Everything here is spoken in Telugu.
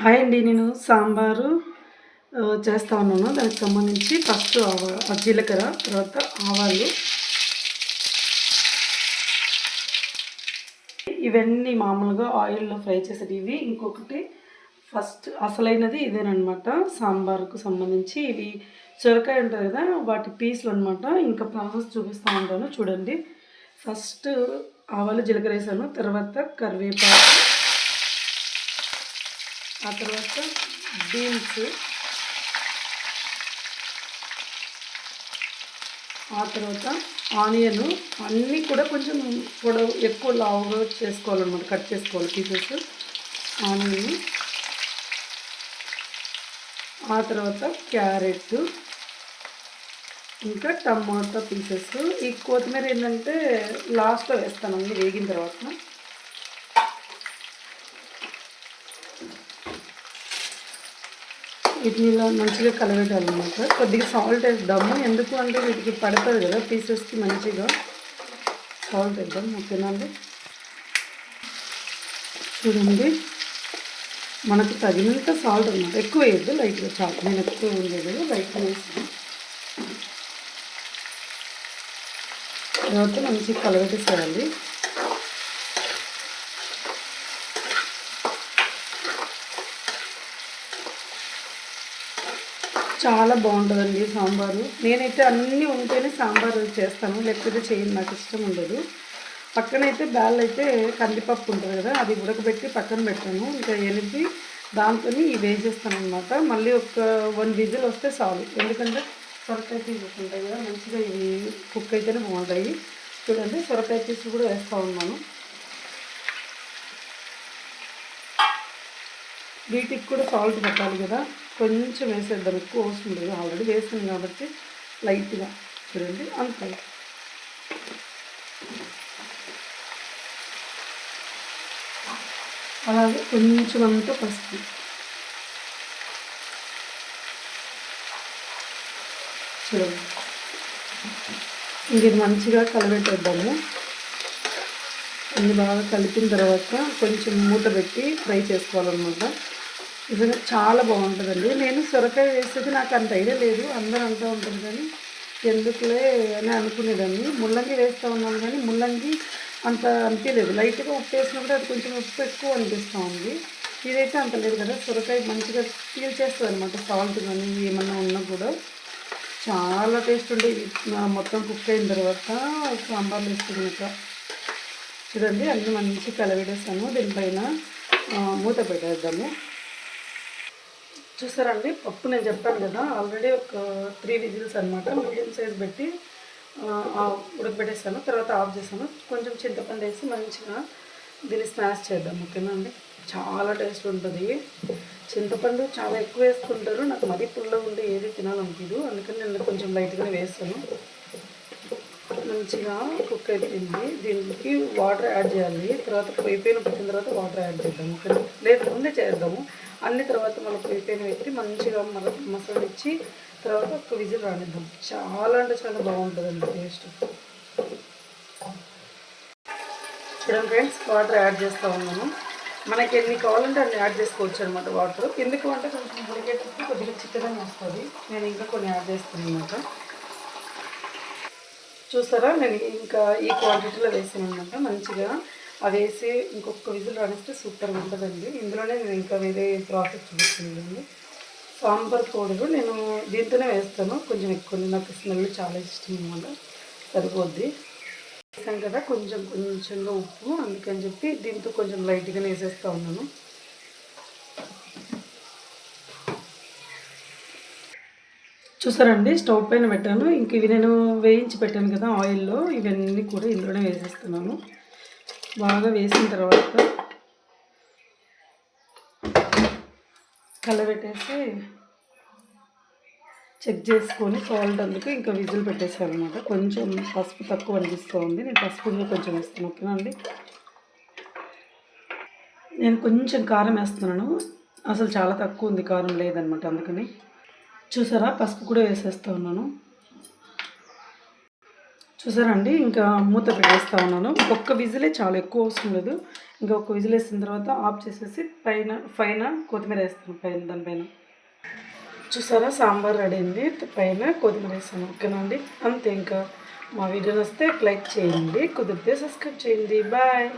హాయ్ అండి. నేను సాంబారు చేస్తా ఉన్నాను. దానికి సంబంధించి ఫస్ట్ జీలకర్ర, తర్వాత ఆవాలు, ఇవన్నీ మామూలుగా ఆయిల్‌లో ఫ్రై చేసేటివి. ఇంకొకటి ఫస్ట్ అసలైనది ఇదేననమాట. సాంబార్‌కు సంబంధించి ఇవి సొరకాయ ఉంటుంది కదా! వాటి పీసులు అనమాట. ఇంకా ప్రాసెస్ చూపిస్తూ ఉంటాను చూడండి. ఫస్ట్ ఆవాలు, జీలకర్ర వేసాను. తర్వాత కరివేపాకు, ఆ తర్వాత బీన్స్, ఆ తర్వాత ఆనియన్ అన్నీ కూడా కొంచెం పొడవు ఎక్కువ లావుగా చేసుకోవాలన్నమాట. కట్ చేసుకోవాలి పీసెస్ ఆనియన్. ఆ తర్వాత క్యారెట్, ఇంకా టమాటా పీసెస్. ఈ కొత్తిమీర ఏంటంటే లాస్ట్లో వేస్తాను అన్నీ వేగిన తర్వాత. వీటిని ఇలా మంచిగా కలబెట్టాలన్నమాట. కొద్దిగా సాల్ట్ వేద్దాము, ఎందుకు అంటే వీటికి పడుతుంది కదా పీసెస్కి, మంచిగా సాల్ట్ వేద్దాం. ఓకేనా అండి? చూడండి, మనకు తగినంత సాల్ట్ అనమాట. ఎక్కువ వేయద్దు, లైట్గా చాలు. నేను ఎక్కువ ఉండేది లైట్గా వేసాను. తర్వాత మంచిగా కలబెట్టేసేయాలి. చాలా బాగుంటుందండి సాంబారు. నేనైతే అన్నీ ఉంటేనే సాంబారు చేస్తాను, లేకపోతే చేయను, నాకు ఇష్టం ఉండదు. పక్కనైతే బ్యాల్ అయితే కందిపప్పు ఉంటుంది కదా, అది ఉడకబెట్టి పక్కన పెట్టాను. ఇంకా ఎనిపి దాంతో ఇవి వేసేస్తాను అనమాట. మళ్ళీ ఒక 1 విజిల్ వస్తే చాలు, ఎందుకంటే సొరకాయ పీసెస్ ఉంటాయి కదా, మంచిగా ఇవి కుక్ అయితేనే బాగుంటాయి. చూడండి, సొరకాయ పీసులు కూడా వేస్తూ ఉన్నాను. వీటికి కూడా సాల్ట్ పెట్టాలి కదా, కొంచెం వేసేద్దాం, ఎక్కువ అవసరం లేదు. ఆల్రెడీ వేసాను కాబట్టి లైట్గా. చూడండి, అంతే. అలాగే కొంచెం అంతా పసుపు. చూడండి, ఇది మంచిగా కలబెట్టేద్దాము. అన్ని బాగా కలిపిన తర్వాత కొంచెం మూత పెట్టి ఫ్రై చేసుకోవాలన్నమాట. నిజంగా చాలా బాగుంటుందండి. నేను సొరకాయ వేసేది నాకు అంత ఐడియా లేదు, అందరూ అంటూ ఉంటుంది కానీ ఎందుకులే అని అనుకునేదాన్ని. ముల్లంగి వేస్తూ ఉన్నాను కానీ ముల్లంగి అంత అనిపించలేదు. లైట్గా ఉప్పు వేసినప్పుడు అది కొంచెం ఉప్పు ఎక్కువ అనిపిస్తూ ఉంది. ఇదైతే అంత లేదు కదా, సొరకాయ మంచిగా పీల్ చేస్తుంది అనమాట. సాల్ట్ కానీ ఏమన్నా ఉన్నా కూడా చాలా టేస్ట్ ఉంటుంది. మొత్తం కుక్ అయిన తర్వాత సాంబార్లు వేసుకున్నాక చూడండి, అన్నీ మంచి కలబెట్టేస్తాను. దీనిపైన మూత పెట్టేద్దాము. చూసారండి, పప్పు నేను చెప్పాను కదా ఆల్రెడీ ఒక 3 విజిల్స్ అనమాట. మీడియం సైజ్ పెట్టి ఉడకబెట్టేస్తాను. తర్వాత ఆఫ్ చేస్తాను. కొంచెం చింతపండు వేసి మంచిగా దీన్ని స్మాష్ చేద్దాం. ఓకేనా అండి? చాలా టేస్ట్ ఉంటుంది. చింతపండు చాలా ఎక్కువ వేసుకుంటారు, నాకు మరీ పుల్లగా ఉంటే ఏది తినాలనిపించదు, అందుకని నేను కొంచెం లైట్గానే వేస్తాను. మంచిగా కుక్ అయిపోయింది. దీనికి వాటర్ యాడ్ చేయాలి. తర్వాత పొయ్యిపైన పెట్టిన తర్వాత వాటర్ యాడ్ చేద్దాము. ఓకేనా? లేదు, ముందే చేద్దాము అన్ని. తర్వాత మళ్ళీ పొయ్యిపైన పెట్టి మంచిగా మసాలా ఇచ్చి తర్వాత ఒక విజిల్ రానిద్దాం. చాలా అంటే చాలా బాగుంటుందండి టేస్ట్. చూడండి ఫ్రెండ్స్, వాటర్ యాడ్ చేస్తూ ఉన్నాను. మనకి ఎన్ని కావాలంటే అన్ని యాడ్ చేసుకోవచ్చు అనమాట వాటర్. ఎందుకు అంటే కొంచెం ఉడికేటప్పుడు కొద్దిగా చిక్కగా వస్తుంది. నేను ఇంకా కొన్ని యాడ్ చేస్తాను అనమాట. చూసారా, నేను ఇంకా ఈ క్వాంటిటీలో వేసాను అనమాట. మంచిగా అవి వేసి ఇంకొక విజిల్ రానిస్తే సూపర్గా ఉంటుందండి. ఇందులోనే నేను ఇంకా వేరే ప్రాసెస్ చూపిస్తున్నాను. సాంబార్ పౌడరు నేను దీంతోనే వేస్తాను, కొంచెం ఎక్కువ. నాకు స్మెల్ చాలా ఇష్టం అనమాట, సరిపోద్ది. వేసాను కదా కొంచెంగా ఉప్పు, అందుకని చెప్పి దీంతో కొంచెం లైట్గానే వేసేస్తూ ఉన్నాను. చూసారండి, స్టవ్ పైన పెట్టాను. ఇంక ఇవి నేను వేయించి పెట్టాను కదా ఆయిల్లో, ఇవన్నీ కూడా ఇందులోనే వేసేస్తున్నాను. బాగా వేసిన తర్వాత కలబెట్టేసి చెక్ చేసుకొని సాల్ట్ అందుకు ఇంకా విజిల్ పెట్టేసాను అనమాట. కొంచెం పసుపు తక్కువ అనిపిస్తూ ఉంది, నేను పసుపు కొంచెం వేస్తాను. ఓకేనా అండి? నేను కొంచెం కారం వేస్తున్నాను, అసలు చాలా తక్కువ ఉంది, కారం లేదనమాట, అందుకని. చూసారా, పసుపు కూడా వేసేస్తూ ఉన్నాను. చూసారండి, ఇంకా మూత పెట్టేస్తూ ఉన్నాను. ఒక్క విజిలే చాలా, ఎక్కువ అవసరం లేదు. ఇంకా ఒక విజిల్ వేసిన తర్వాత ఆఫ్ చేసేసి పైన కొత్తిమీర వేస్తాను దానిపైన. చూసారా సాంబార్ రెడీ అయింది. పైన కొత్తిమీర వేసాను. ఓకేనండి, అంతే. ఇంకా మా వీడియో వస్తే లైక్ చేయండి, కుదిరితే సబ్స్క్రైబ్ చేయండి. బాయ్.